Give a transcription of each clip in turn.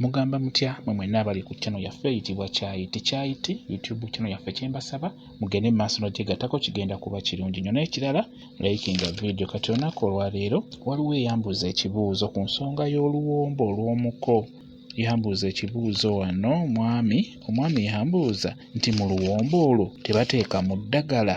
Mugamba mutya mwe mwenna abali ku channel yaffe eyitibwa Kyayiti Kyayiti YouTube channel yaffe kyembasaba mugende maaso n'ogyegattako kigenda kuba kirungi nnyo. N'ekirala likinga video kati olunaku olwaleero waliwo eyambuuza ekibuuzo ku nsonga y'oluwombo olw'omuko. Yambuuza ekibuuzo wano omwami yambuuza nti mu luwombo olwo tebateeka mu ddagala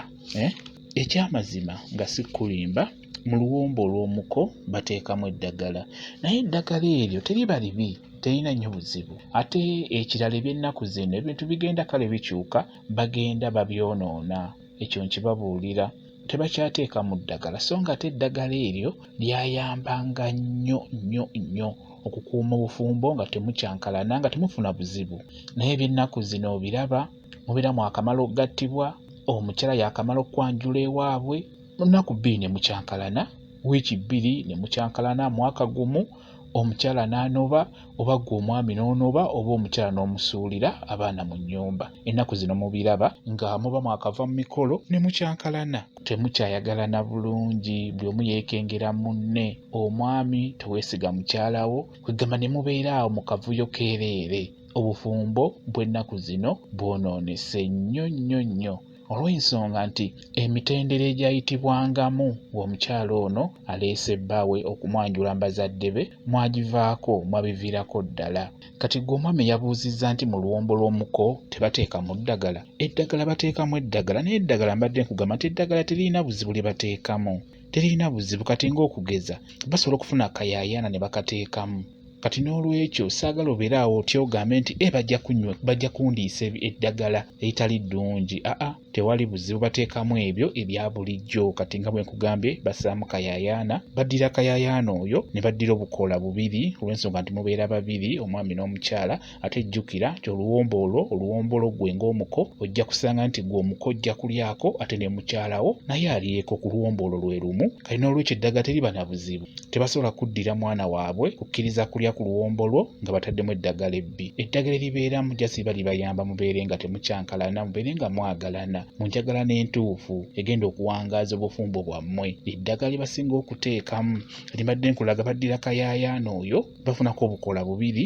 ekyamazima nga si kulimba mu luwombo olw'omuko bateekamu eddagala naye eddagala eryo teriba libi terina nnyo buzibu ate ekirala eby'ennaku zino ebintu bigenda kale bikyuka bagenda babyonoona ekyo nkibabuulira tebakyateeka mu ddagala so nga ate eddagala eryo lyayambanga nnyo okukuuma obufumbo nga temukyankalana nga temufuna buzibu naye eby'ennaku zino obiraba mubiramu akamala okugattibwa omukyala yakamala okwanjula ewaabwe lunaku bbiri ne mukyankalana wiiki bbiri ne mukyankalana mwaka gumu omukyala n'anoba oba gwe omwami n'onoba oba omukyala n'omusuulira abaana mu nnyumba. Ennaku zino mubiraba nga muba mwakava mu mikolo ne mukyankalana temukyayagalana bulungi buli omu yeekengera munne omwami teweesiga mukyala wo kwegamba ne mubeera awo mu kavuyo keereere obufumbo bw'ennaku zino bwonoonese nnyo olw'ensonga nti emitendera egyayitibwangamu omukyala ono aleese bbaawe okumwanjula mu bazadde be mwagivaako mwabiviirako ddala. Kati gwe omwami yabuuzizza nti mu luwombo lw'omuko tebateeka mu ddagala. Eddagala bateekamu eddagala naye eddagala mbadde nkugamba nti eddagala teririna buzibu lye bateekamu teririna buzibu kati ng'okugeza basobola okufuna akayaayana ne bakateekamu. Kati n'olwekyo saagala obeera awo otya ogambe nti bajja kundiisa eddagala eritali ddungi. Tewali buzibu bateekamu ebyo ebya bulijjo kati nga bwe nkugambye bassaamu kayayaana baddira kayayaana oyo ne baddira obukoola bubiri olw'ensonga nti mubeera babiri omwami n'omukyala ate jjukira nti oluwombo olwo gwe ng'omuko ojja kusanga nti gwe omuko ojja kulyako ate ne mukyalawo naye alyeko ku luwombo olwo lwe lumu kali n'olwekyo eddagala teriba na buzibu tebasobola kuddira mwana waabwe kukkiriza kulya ku luwombo lwo nga bataddemu eddagala ebbi. Eddagala eribeeramu jasiba libayamba mubeere nga temukyankalana mubeere nga mwagalana mu njagala n'entuufu egenda okuwangaaza obufumbo bwammwe. Eddagala lye basinga okuteekamu libadde nkulaga baddira kayayaana oyo bafunako obukoola bubiri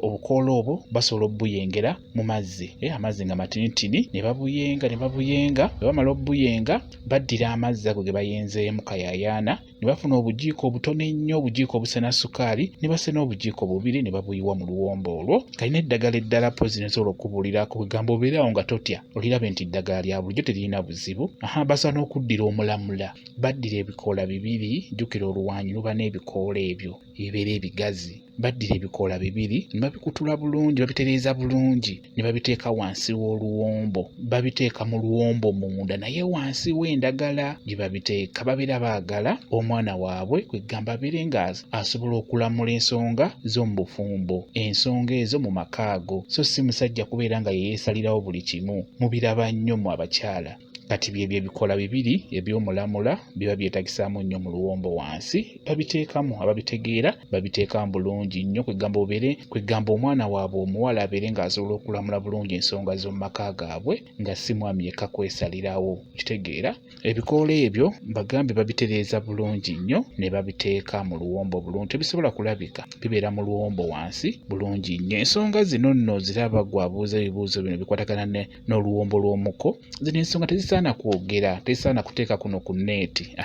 obukoola obwo basobola obbuyengera mu mazzi amazzi nga matinitini ne babuyenga bwe bamala obbuyenga baddira amazzi ago ge bayenzeemu kayayaana ne bafuna obujiiko obutono ennyo obujiiko obusena sukaali ne basena obujiiko bubiri ne babuyiwa mu luwombo olwo. Kalina eddagala eddala pozi ne sobola okubuulirako kwegamba obeerawo nga totya olirabe nti eddagala lya bulijjo teririna buzibu. Basobola n'okuddira omulamula baddira ebikoola bibiri jjukira oluwanyi luba n'ebikoola ebyo ebibeera ebigazi baddira ebikoola bibiri ne babikutula bulungi babitereeza bulungi ne babiteeka wansi w'oluwombo babiteeka mu luwombo munda naye wansi w'endagala gye babiteeka babeera baagala omwana waabwe kwegamba abeere nga asobola okulamula ensonga z'omu bufumbo ensonga ezo mu makaago so si musajja kubeera nga yeesalirawo buli kimu mubiraba nnyo mu abakyala. Kati byebyo ebikoola bibiri eby'omulamula biba byetagisaamu nnyo mu luwombo wansi babiteekamu ababitegeera babiteekamu bulungi nnyo kwegamba omwana waabwe omuwala abeere ng'asobola okulamula bulungi ensonga z'omu maka gaabwe nga si mwami yekka kwesalirawo kitegeera. Ebikoola ebyo bagambe babitereeza bulungi nnyo ne babiteeka mu luwombo bulungi tebisobola kulabika bibeera mu luwombo wansi bulungi nnyo. Ensonga zino nno ziraba gwabuuza ebibuuzo bino bikwatagana n'oluwombo lw'omuko zino ensonga tezisaana kwogera tezisaana kuteeka kuno ku neeti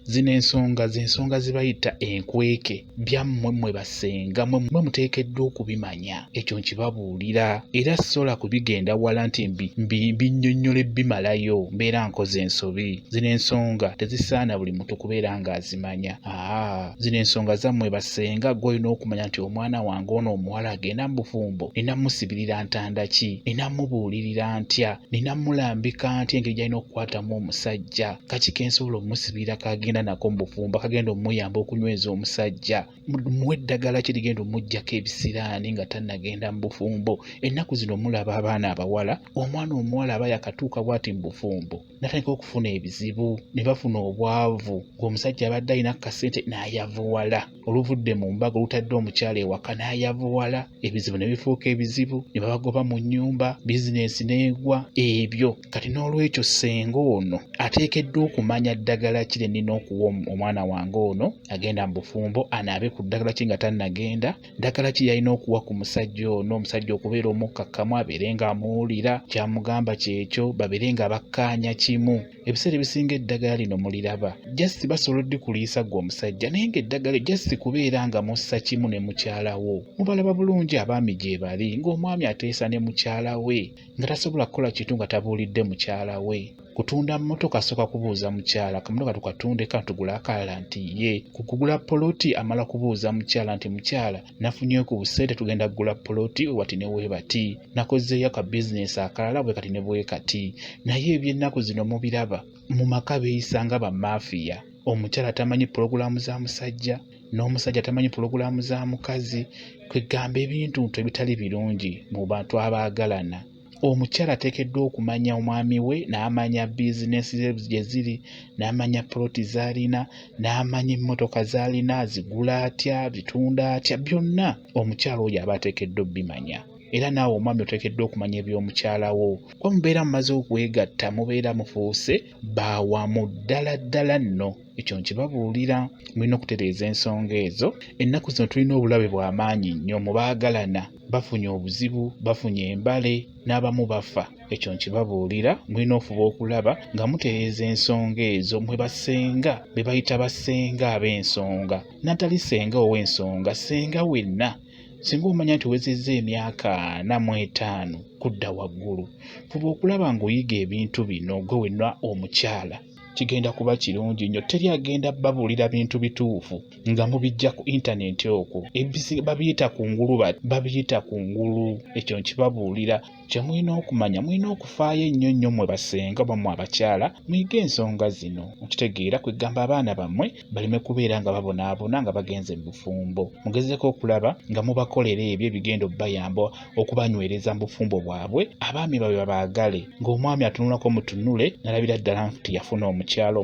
zino ensonga zibayita enkweke byammwe mwe basenga mwe muteekeddwa okubimanya ekyo nkibabuulira era sisobola kubigenda wala nti binnyonnyole bimalayo mbeera nkoze ensobi. Zino ensonga tezisaana buli muntu kubeera ng'azimanya. Zino ensonga zammwe basenga gw'olina okumanya nti omwana wange ono omuwala agenda mu bufumbo nina musibirira ntanda ki nina mubuulirira ntya nina mulambika ntya engeri gy'alina okukwatamu omusajja kaki kensobola omusibirira kagenda nako mu bufumbo kagenda omuyamba okunyweza omusajja muwe eddagala ki ligenda omuggyako ebisiraani nga tannagenda mu bufumbo. Ennaku zino mulaba abaana abawala omwana omuwala aba yakatuuka bw'ati mu bufumbo n'atandika okufuna ebizibu ne bafuna obwavu ng'omusajja abadde alina kasente n'ayavuwala oluvudde mu mbaga olutadde omukyala ewaka n'ayavuwala ebizibu ne bifuuka ebizibu ne babagoba mu nnyumba bizinensi n'egwa ebyo kati n'olwekyo ssenga ono ateekeddwa okumanya ddagala ki lye nnina okuwa omwana wange ono agenda mu bufumbo anaabe ku ddagala ki nga tannagenda ddagala ki yalina okuwa ku musajja ono omusajja okubeera omukkakkamu abeere ng'amuwulira kyamugamba kyekyo babeere nga bakkaanya kimu ebiseera ebisinga eddagala lino muliraba just basobola oddikuliisa gwe omusajja naye ng'eddagala just kubeera nga mussa kimu ne mukyala wo mubalaba bulungi abaami gye bali ng'omwami ateesa ne mukyala we nga tasobola kukola kintu nga tabuulidde mukyala we kutunda mmotoka asooka kubuuza mukyala akamotoka tukatunde katugule akalala nti ye kukugula poloti amala kubuuza mukyala nti mukyala nafunyeyo ku busente tugenda kugula poloti wati ne bwe bati nakozeeyo aka bizinesi akalala bwe kati ne bwe kati naye eby'ennaku zino mubiraba mu maka beeyisa nga bamafiya omukyala tamanyi pulogulaamu za musajja n'omusajja tamanyi pulogulaamu za mukazi kwegamba ebintu ebitali birungi mu bantu abaagalana omukyala ateekeddwa okumanya omwami we n'amanya bizinesi ze gye ziri n'amanya poloti z'alina n'amanya emmotoka z'alina zigula atya bitunda atya byonna omukyala oyo aba ateekeddwa obbimanya era naawe omwami oteekeddwa okumanya eby'omukyala wo kuba mubeera mumaze okwegatta mubeera mufuuse baawamu ddala nno ekyo nkibabuulira mulina okutereeza ensonga ezo ennaku zino tulina obulabe bw'amaanyi nnyo mu baagalana bafunye obuzibu bafunye embale n'abamu bafa ekyo nkibabuulira mulina ofuba okulaba nga mutereeza ensonga ezo mwe basenga be bayita basenga ab'ensonga natali senga ow'ensonga senga wenna singa omanya nti wezezza emyaka 45 kudda waggulu fuba okulaba ng'oyiga ebintu bino gwe wenna omukyala kigenda kuba kirungi nnyo teri agenda babuulira bintu bituufu nga mubijja ku intaneti okwo babiyita ku ngulu ekyo nkibabuulira kye mulina okumanya mulina okufaayo ennyo mwe basenga bamwe abakyala muyige ensonga zino okitegeera kwegamba abaana bammwe baleme kubeera nga babonaabona nga bagenze mu bufumbo mugezeko okulaba nga mubakolera ebyo ebigenda obbayamba okubanywereza mu bufumbo bwabwe abaami babe babaagale ng'omwami atunulako mutunule nalabira ddala nti yafuna omukyala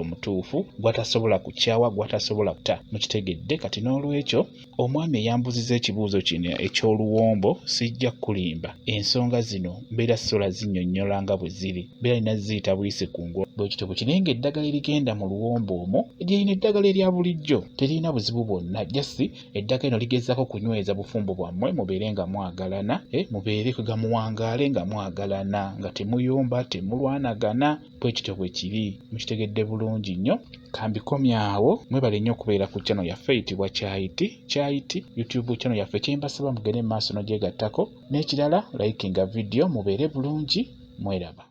omutuufu gwatasobola kukyawa gwatasobola kuta mukitegedde kati n'olwekyo omwami eyambuziza ekibuuzo kino eky'oluwombo sijja kulimba ensonga zino mbeera sola zinnyonnyola nga bwe ziri mbeera nina ziyita buyise ku ngulu bwekityo kinaye ng'eddagala erigenda mu luwombo omwo lyerina eddagala erya bulijjo teririna buzibu bwonna jasi eddagala lino ligezaako kunyweza bufumbo bwammwe mubeere nga mwagalana mubeere kwegamuwangaale nga mwagalana nga temuyomba temulwanagana bwekityo bwe kiri mukitegedde bulungi nnyo kambikomyawo mwebale nnyo okubeera ku channel yaffe eyitibwa Kyayiti YouTube channel yaffe kyembasaba mugende mu maaso n'ogyegattako n'ekirala likinga video mubeere bulungi mweraba.